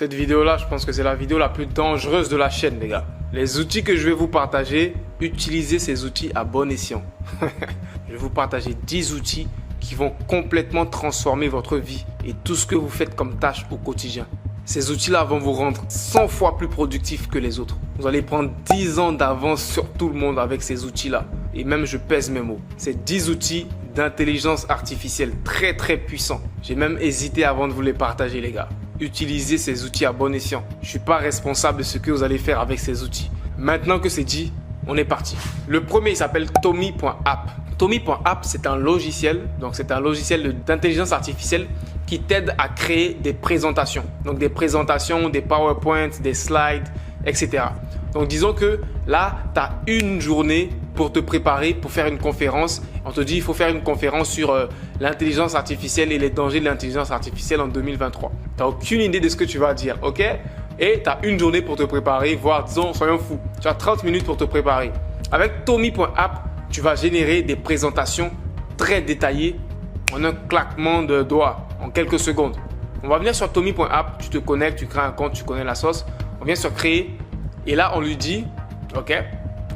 Cette vidéo-là, je pense que c'est la vidéo la plus dangereuse de la chaîne, les gars. Les outils que je vais vous partager, utilisez ces outils à bon escient. Je vais vous partager 10 outils qui vont complètement transformer votre vie et tout ce que vous faites comme tâche au quotidien. Ces outils-là vont vous rendre 100 fois plus productif que les autres. Vous allez prendre 10 ans d'avance sur tout le monde avec ces outils-là. Et même, je pèse mes mots. C'est 10 outils d'intelligence artificielle très puissants. J'ai même hésité avant de vous les partager, les gars. Utilisez ces outils à bon escient. Je ne suis pas responsable de ce que vous allez faire avec ces outils. Maintenant que c'est dit, on est parti. Le premier, il s'appelle Tomi.app. Tomi.app, c'est un logiciel. Donc, c'est un logiciel d'intelligence artificielle qui t'aide à créer des présentations. Donc, des présentations, des PowerPoint, des slides, etc. Donc, disons que là, tu as une journée pour te préparer pour faire une conférence. On te dit il faut faire une conférence sur l'intelligence artificielle et les dangers de l'intelligence artificielle en 2023. Tu n'as aucune idée de ce que tu vas dire, ok? Et tu as une journée pour te préparer, voire disons, soyons fous, tu as 30 minutes pour te préparer. Avec Tomi.app, tu vas générer des présentations très détaillées en un claquement de doigts, en quelques secondes. On va venir sur Tomi.app, tu te connectes, tu crées un compte, tu connais la sauce. On vient sur créer et là, on lui dit, ok?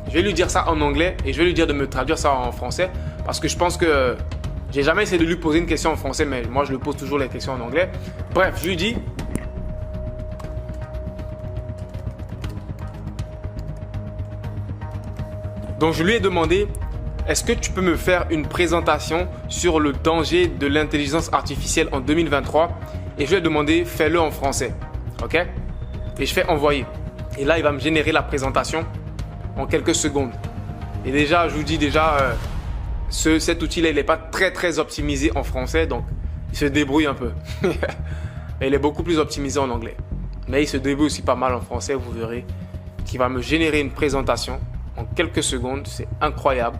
Je vais lui dire ça en anglais et je vais lui dire de me traduire ça en français parce que je pense que j'ai jamais essayé de lui poser une question en français, mais moi je lui pose toujours les questions en anglais. Bref, je lui dis donc je lui ai demandé est-ce que tu peux me faire une présentation sur le danger de l'intelligence artificielle en 2023 et je lui ai demandé fais-le en français, ok? Et je fais envoyer et là il va me générer la présentation en quelques secondes. Et déjà, je vous dis déjà, cet outil-là, il n'est pas très optimisé en français, donc il se débrouille un peu. Mais il est beaucoup plus optimisé en anglais. Mais il se débrouille aussi pas mal en français, vous verrez, qui va me générer une présentation en quelques secondes. C'est incroyable.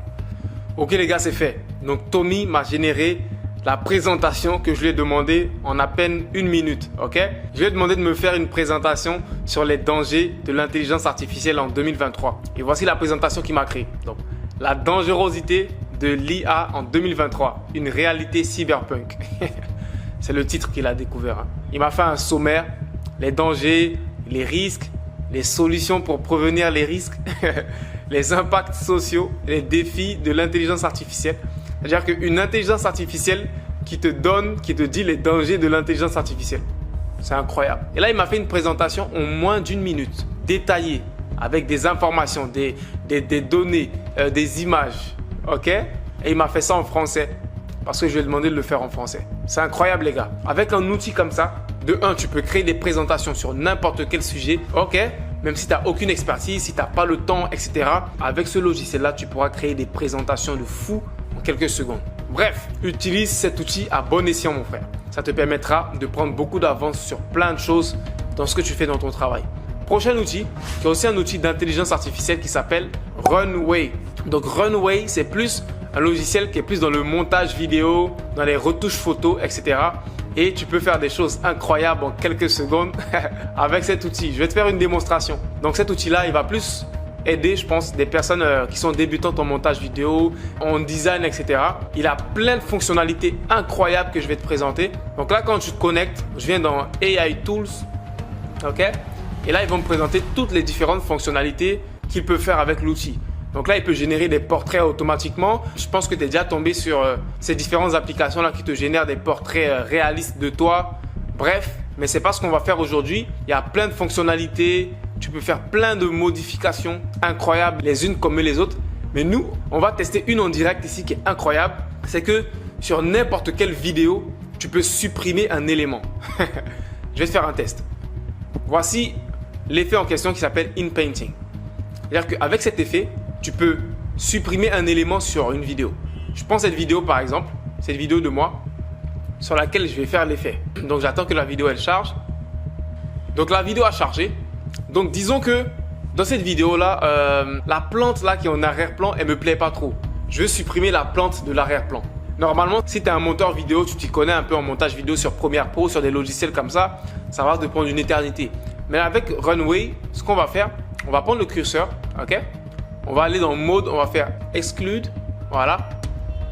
Ok les gars, c'est fait. Donc Tomi m'a généré la présentation que je lui ai demandé en à peine 1 minute, ok? Je lui ai demandé de me faire une présentation sur les dangers de l'intelligence artificielle en 2023. Et voici la présentation qu'il m'a créée. Donc, la dangerosité de l'IA en 2023, une réalité cyberpunk. C'est le titre qu'il a découvert. Hein. Il m'a fait un sommaire, les dangers, les risques, les solutions pour prévenir les risques, les impacts sociaux, les défis de l'intelligence artificielle. C'est-à-dire qu'une intelligence artificielle qui te dit les dangers de l'intelligence artificielle. C'est incroyable. Et là, il m'a fait une présentation en moins d'1 minute, détaillée, avec des informations, des données, des images. Ok? Et il m'a fait ça en français, parce que je lui ai demandé de le faire en français. C'est incroyable, les gars. Avec un outil comme ça, de 1, tu peux créer des présentations sur n'importe quel sujet. Ok? Même si tu n'as aucune expertise, si tu n'as pas le temps, etc. Avec ce logiciel-là, tu pourras créer des présentations de fou en quelques secondes. Bref, utilise cet outil à bon escient, mon frère. Ça te permettra de prendre beaucoup d'avance sur plein de choses dans ce que tu fais dans ton travail. Prochain outil, qui est aussi un outil d'intelligence artificielle qui s'appelle Runway. Donc Runway, c'est plus un logiciel qui est plus dans le montage vidéo, dans les retouches photos, etc. Et tu peux faire des choses incroyables en quelques secondes avec cet outil. Je vais te faire une démonstration. Donc cet outil-là, il va plus aider, je pense, des personnes qui sont débutantes en montage vidéo, en design, etc. Il a plein de fonctionnalités incroyables que je vais te présenter. Donc là, quand tu te connectes, je viens dans AI Tools, ok? Et là, ils vont me présenter toutes les différentes fonctionnalités qu'il peut faire avec l'outil. Donc là, il peut générer des portraits automatiquement. Je pense que tu es déjà tombé sur ces différentes applications-là qui te génèrent des portraits réalistes de toi. Bref, mais ce n'est pas ce qu'on va faire aujourd'hui. Il y a plein de fonctionnalités. Tu peux faire plein de modifications incroyables les unes comme les autres. Mais nous, on va tester une en direct ici qui est incroyable. C'est que sur n'importe quelle vidéo, tu peux supprimer un élément. Je vais te faire un test. Voici l'effet en question qui s'appelle InPainting. C'est-à-dire qu'avec cet effet, tu peux supprimer un élément sur une vidéo. Je prends cette vidéo par exemple, cette vidéo de moi, sur laquelle je vais faire l'effet. Donc j'attends que la vidéo elle charge. Donc la vidéo a chargé. Donc disons que dans cette vidéo là, la plante là qui est en arrière-plan, elle me plaît pas trop. Je veux supprimer la plante de l'arrière-plan. Normalement, si tu es un monteur vidéo, tu t'y connais un peu en montage vidéo sur Premiere Pro, sur des logiciels comme ça va te prendre une éternité. Mais avec Runway, ce qu'on va faire, on va prendre le curseur, ok? On va aller dans mode, on va faire exclude, voilà.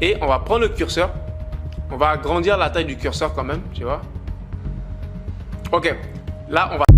Et on va prendre le curseur, on va agrandir la taille du curseur quand même, tu vois. Ok, Là, on va